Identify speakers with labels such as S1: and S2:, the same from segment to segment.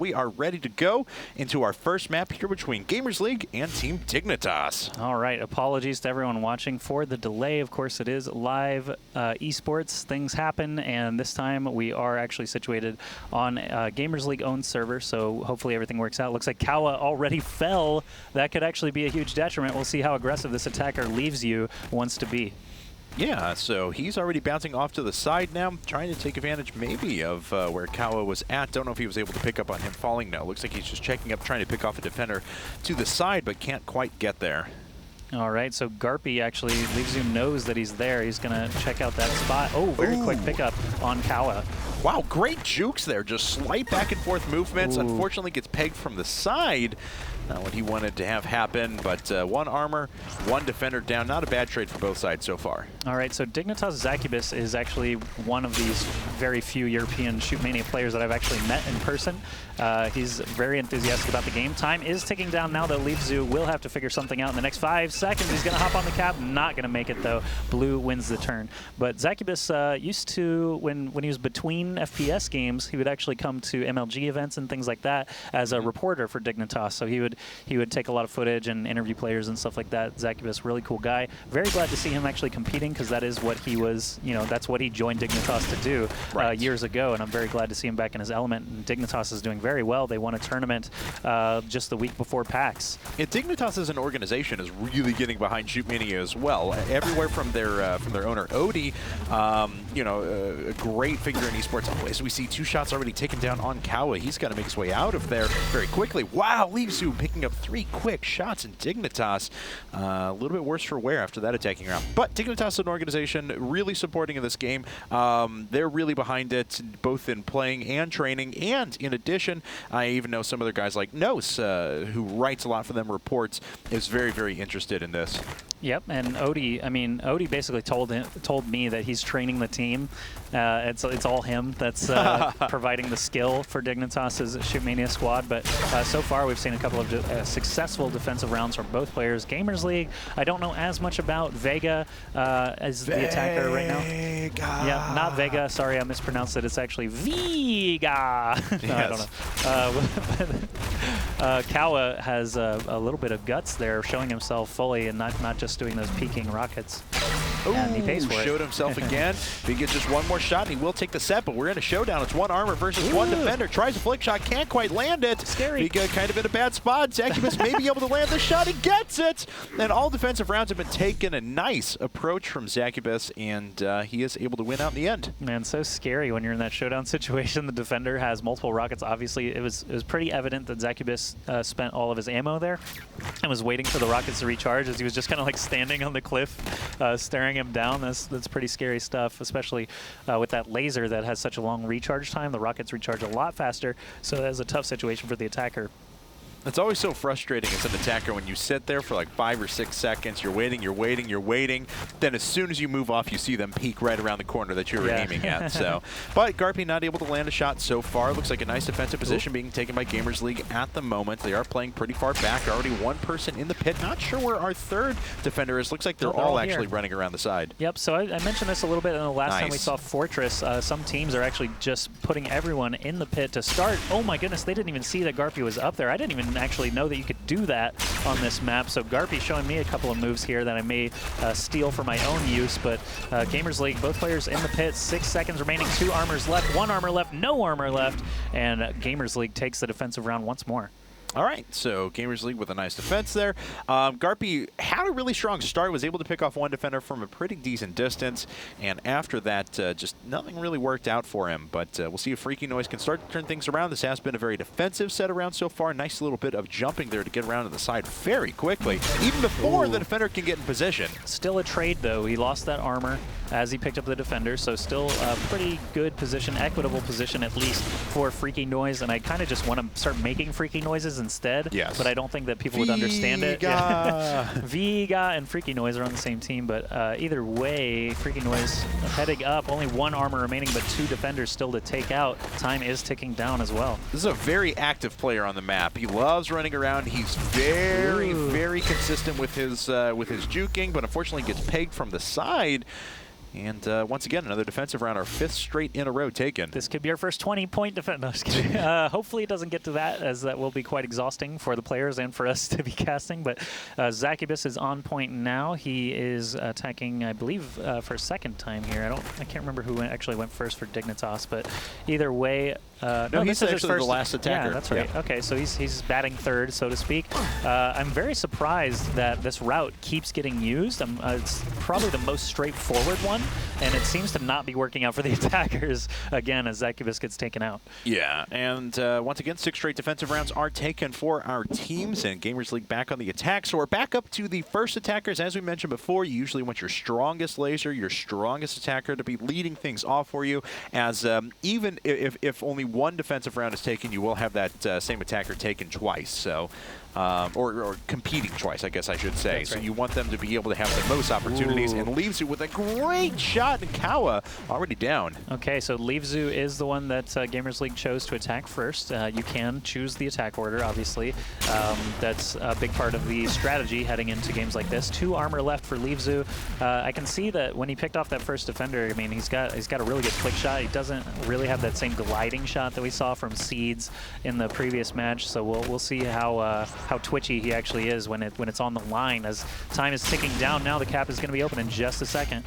S1: We are ready to go into our first map here between Gamers League and Team Dignitas.
S2: All right, apologies to everyone watching for the delay. Of course, it is live esports. Things happen, and this time we are actually situated on Gamers League owned server, so hopefully everything works out. Looks like Kawa already fell. That could actually be a huge detriment. We'll see how aggressive this attacker leaves you wants to be.
S1: Yeah, so he's already bouncing off to the side now, trying to take advantage maybe of where Kawa was at. Don't know if he was able to pick up on him falling now. Looks like he's just checking up, trying to pick off a defender to the side, but can't quite get there.
S2: All right, so Garpy actually leaves you knows that he's there. He's going to check out that spot. Oh, very quick pickup on Kawa.
S1: Wow, great jukes there. Just slight back and forth movements. Ooh. Unfortunately, gets pegged from the side. Not what he wanted to have happen, but one armor, one defender down. Not a bad trade for both sides so far.
S2: All right, so Dignitas Zakubis is actually one of these very few European Shootmania players that I've actually met in person. He's very enthusiastic about the game. Time is ticking down now that Leavzu will have to figure something out in the next 5 seconds. He's going to hop on the cap. Not going to make it, though. Blue wins the turn. But Zakubis used to, when he was between FPS games, he would actually come to MLG events and things like that as a reporter for Dignitas. So he would take a lot of footage and interview players and stuff like that. Zakubis, really cool guy. Very glad to see him actually competing, because that is what he was, that's what he joined Dignitas to do years ago, and I'm very glad to see him back in his element. And Dignitas is doing very well. They won a tournament just the week before PAX.
S1: Yeah, Dignitas as an organization is really getting behind Shootmania as well. Everywhere from their owner Odie, a great figure in esports. Oh, as we see 2 shots already taken down on Kawa, he's got to make his way out of there very quickly. Wow, Leavzu picking up 3 quick shots in Dignitas. A little bit worse for wear after that attacking round. But Dignitas is an organization really supporting in this game. They're really behind it, both in playing and training. And in addition, I even know some other guys like Nos, who writes a lot for them, reports, is very, very interested in this.
S2: Yep, and Odie basically told me that he's training the team. It's all him that's providing the skill for Dignitas' Shootmania squad. But so far, we've seen a couple of successful defensive rounds from both players. Gamers League, I don't know as much about Vega as the attacker right now. Yeah, not Vega. Sorry, I mispronounced it. It's actually Vega. No, I don't know. Kawa has a little bit of guts there, showing himself fully and not just doing those peeking rockets.
S1: Ooh,
S2: and he pays for it.
S1: Showed himself again. If he gets just one more shot, he will take the set, but we're in a showdown. It's 1 armor versus 1 defender. Tries a flick shot, can't quite land it.
S2: Scary.
S1: Vega kind of in a bad spot. Zakubis may be able to land the shot. He gets it! And all defensive rounds have been taken. A nice approach from Zakubis, and he is able to win out in the end.
S2: Man, so scary when you're in that showdown situation. The defender has multiple rockets. Obviously, it was pretty evident that Zakubis spent all of his ammo there and was waiting for the rockets to recharge, as he was just kind of like standing on the cliff, staring him down. That's pretty scary stuff, especially with that laser that has such a long recharge time. The rockets recharge a lot faster, so that's a tough situation for the attacker.
S1: It's always so frustrating as an attacker when you sit there for like 5 or 6 seconds. You're waiting, you're waiting, you're waiting. Then as soon as you move off, you see them peek right around the corner that you were aiming at. So, but Garpy not able to land a shot so far. Looks like a nice defensive position being taken by Gamers League at the moment. They are playing pretty far back. Already 1 person in the pit. Not sure where our 3rd defender is. Looks like they're all actually running around the side.
S2: Yep, so I mentioned this a little bit in the last time we saw Fortress. Some teams are actually just putting everyone in the pit to start. Oh my goodness, they didn't even see that Garpy was up there. I didn't even actually know that you could do that on this map. So Garpy showing me a couple of moves here that I may steal for my own use. But Gamers League, both players in the pit, 6 seconds remaining, 2 armors left, 1 armor left, no armor left, and Gamers League takes the defensive round once more.
S1: All right, so Gamers League with a nice defense there. Garpy had a really strong start, was able to pick off 1 defender from a pretty decent distance, and after that, just nothing really worked out for him. But we'll see if Freaky Noise can start to turn things around. This has been a very defensive set around so far. Nice little bit of jumping there to get around to the side very quickly, even before the defender can get in position.
S2: Still a trade, though. He lost that armor as he picked up the defender, so still a pretty good position, equitable position at least for Freaky Noise, and I kind of just want to start making Freaky Noises instead, but I don't think that people would understand it. Vega and Freaky Noise are on the same team, but either way, Freaky Noise heading up, only 1 armor remaining, but 2 defenders still to take out. Time is ticking down as well.
S1: This is a very active player on the map. He loves running around. He's very consistent with his juking, but unfortunately gets pegged from the side. And once again, another defensive round, our 5th straight in a row taken.
S2: This could be our first 20-point defense. No, just kidding. Hopefully it doesn't get to that, as that will be quite exhausting for the players and for us to be casting. But Zakibus is on point now. He is attacking, I believe, for a second time here. I can't remember who actually went first for Dignitas, but either way.
S1: No, he's actually the last attacker.
S2: Yeah, that's right. Yeah. Okay, so he's batting third, so to speak. I'm very surprised that this route keeps getting used. It's probably the most straightforward one, and it seems to not be working out for the attackers again as Zakibus gets taken out.
S1: Yeah, and once again, 6 straight defensive rounds are taken for our teams, and Gamers League back on the attack. So we're back up to the first attackers. As we mentioned before, you usually want your strongest laser, your strongest attacker to be leading things off for you, as even if only one defensive round is taken, you will have that same attacker taken twice. So. Or competing twice, I guess I should say.
S2: That's
S1: so
S2: right.
S1: You want them to be able to have the most opportunities, and leaves you with a great shot, and Kawa already down.
S2: Okay, so Leavezu is the one that Gamers League chose to attack first. You can choose the attack order, obviously. That's a big part of the strategy heading into games like this. 2 armor left for Leavezu. I can see that when he picked off that first defender, I mean, he's got a really good flick shot. He doesn't really have that same gliding shot that we saw from Seeds in the previous match. So we'll see how twitchy he actually is when it's on the line. As time is ticking down now, the cap is going to be open in just a second.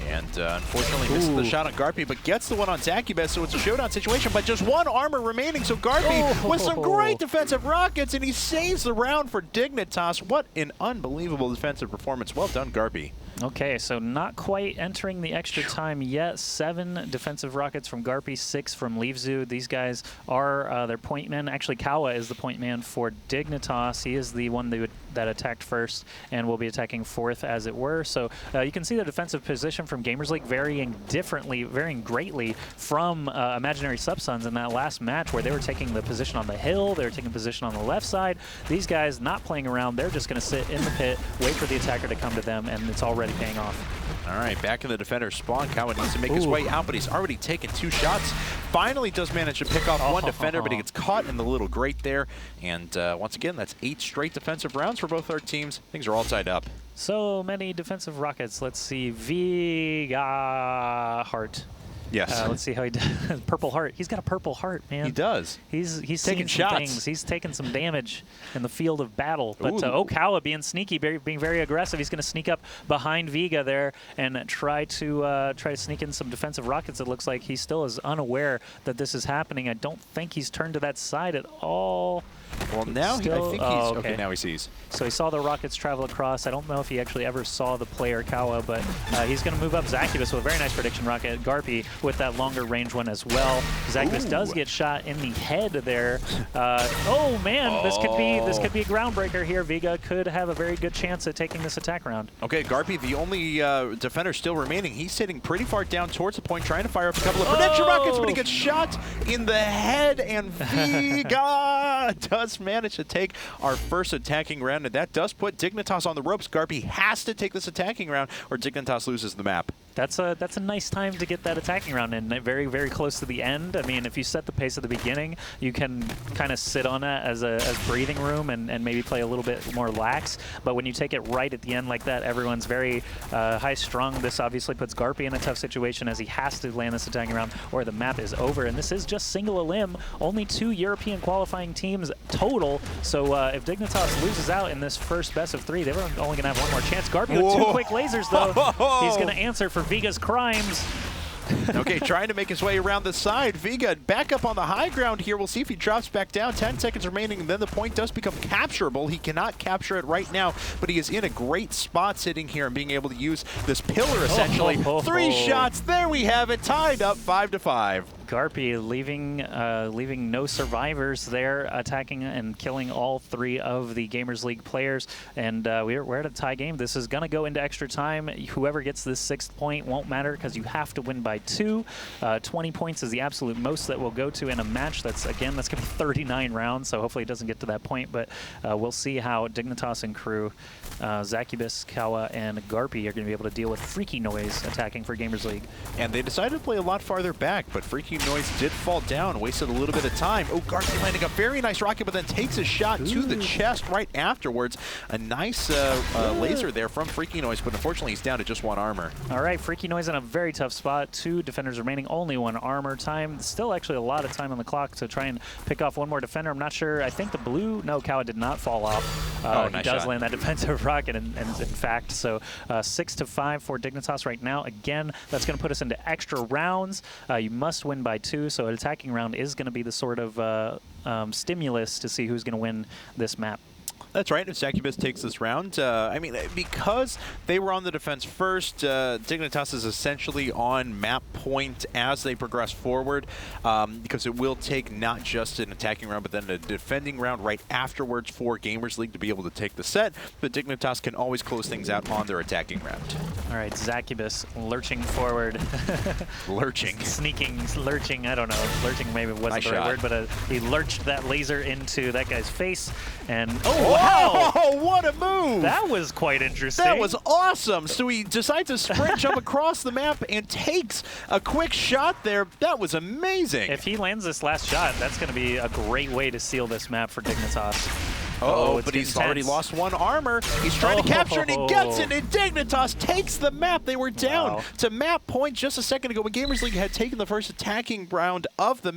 S1: And unfortunately misses the shot on Garpy, but gets the one on Zakibus, so it's a showdown situation, but just 1 armor remaining. So Garpy with some great defensive rockets, and he saves the round for Dignitas. What an unbelievable defensive performance. Well done, Garpy.
S2: Okay, so not quite entering the extra time yet. 7 defensive rockets from Garpy, 6 from Leavezu. These guys are their point men. Actually, Kawa is the point man for Dignitas. He is the one that attacked first and will be attacking fourth, as it were. So you can see the defensive position from Gamers League varying greatly from Imaginary Subsuns in that last match, where they were taking the position on the hill, they were taking position on the left side. These guys not playing around, they're just going to sit in the pit, wait for the attacker to come to them, and it's already paying off.
S1: All right, back in the defender's spawn. Kawa needs to make his way out, but he's already taken 2 shots. Finally does manage to pick off one defender, but he gets caught in the little grate there. And once again, that's 8 straight defensive rounds for both our teams. Things are all tied up.
S2: So many defensive rockets. Let's see. Viga Heart.
S1: Yes.
S2: Let's see how he does. Purple heart. He's got a purple heart, man.
S1: He does.
S2: He's
S1: taking
S2: seen some
S1: shots.
S2: things. He's taken some damage in the field of battle. But Okawa being sneaky, being very aggressive. He's going to sneak up behind Viga there and try to sneak in some defensive rockets. It looks like he still is unaware that this is happening. I don't think he's turned to that side at all.
S1: Well, now I think he's okay. Now he sees.
S2: So he saw the rockets travel across. I don't know if he actually ever saw the player Kawa, but he's going to move up Zakibus with a very nice prediction rocket. Garpy with that longer range one as well. Zakibus does get shot in the head there. Oh man, this could be a groundbreaker here. Viga could have a very good chance at taking this attack round.
S1: Okay, Garpy, the only defender still remaining. He's sitting pretty far down towards the point, trying to fire up a couple of prediction rockets, but he gets shot in the head, and Viga does manage to take our first attacking round, and that does put Dignitas on the ropes. Garpy has to take this attacking round, or Dignitas loses the map.
S2: That's a nice time to get that attacking round in, very, very close to the end. I mean, if you set the pace at the beginning, you can kind of sit on that as breathing room and maybe play a little bit more lax. But when you take it right at the end like that, everyone's very high-strung. This obviously puts Garpy in a tough situation, as he has to land this attacking round or the map is over. And this is just single elim, only 2 European qualifying teams total. So if Dignitas loses out in this first best of 3, they're only going to have one more chance. Garpy with 2 quick lasers, though. He's going to answer for Viga's crimes.
S1: Okay, trying to make his way around the side. Viga back up on the high ground here. We'll see if he drops back down. 10 seconds remaining, and then the point does become capturable. He cannot capture it right now, but he is in a great spot sitting here and being able to use this pillar, essentially. 3 shots. There we have it, tied up 5-5.
S2: Garpy leaving no survivors there, attacking and killing all 3 of the Gamers League players. And we're at a tie game. This is going to go into extra time. Whoever gets this 6th point won't matter, because you have to win by 2. 20 points is the absolute most that we'll go to in a match. That's going to be 39 rounds, so hopefully it doesn't get to that point. But we'll see how Dignitas and crew, Zakibus, Kawa, and Garpy are going to be able to deal with Freaky Noise attacking for Gamers League.
S1: And they decided to play a lot farther back, but Freaky Freaky Noise did fall down, wasted a little bit of time. Oh, Garcia landing a very nice rocket, but then takes a shot to the chest right afterwards. A nice laser there from Freaky Noise, but unfortunately he's down to just 1 armor.
S2: All right, Freaky Noise in a very tough spot. 2 defenders remaining, only 1 armor time. Still actually a lot of time on the clock to try and pick off 1 more defender. I'm not sure. I think the blue, no, Kawa did not fall off.
S1: Nice
S2: he does
S1: shot.
S2: land that defensive rocket, and in fact, so 6-5 for Dignitas right now. Again, that's going to put us into extra rounds. You must win by 2, so an attacking round is going to be the sort of stimulus to see who's going to win this map.
S1: That's right. If Succubus takes this round, I mean, because they were on the defense first, Dignitas is essentially on map point as they progress forward, because it will take not just an attacking round, but then a defending round right afterwards for Gamers League to be able to take the set. But Dignitas can always close things out on their attacking round.
S2: All right, Succubus lurching forward.
S1: Lurching.
S2: Sneaking, lurching, I don't know. Lurching maybe wasn't
S1: Nice
S2: the right
S1: shot.
S2: word, but he lurched that laser into that guy's face, and
S1: Oh, what a move!
S2: that was quite interesting.
S1: That was awesome. So he decides to sprint, jump across the map, and takes a quick shot there. That was amazing.
S2: If he lands this last shot, that's going to be a great way to seal this map for Dignitas.
S1: Oh,
S2: it's
S1: but he's
S2: getting
S1: already
S2: tense.
S1: lost 1 armor. He's trying to capture it, and he gets it, and Dignitas takes the map. They were down
S2: Wow.
S1: to map point just a second ago when Gamers League had taken the first attacking round of the map.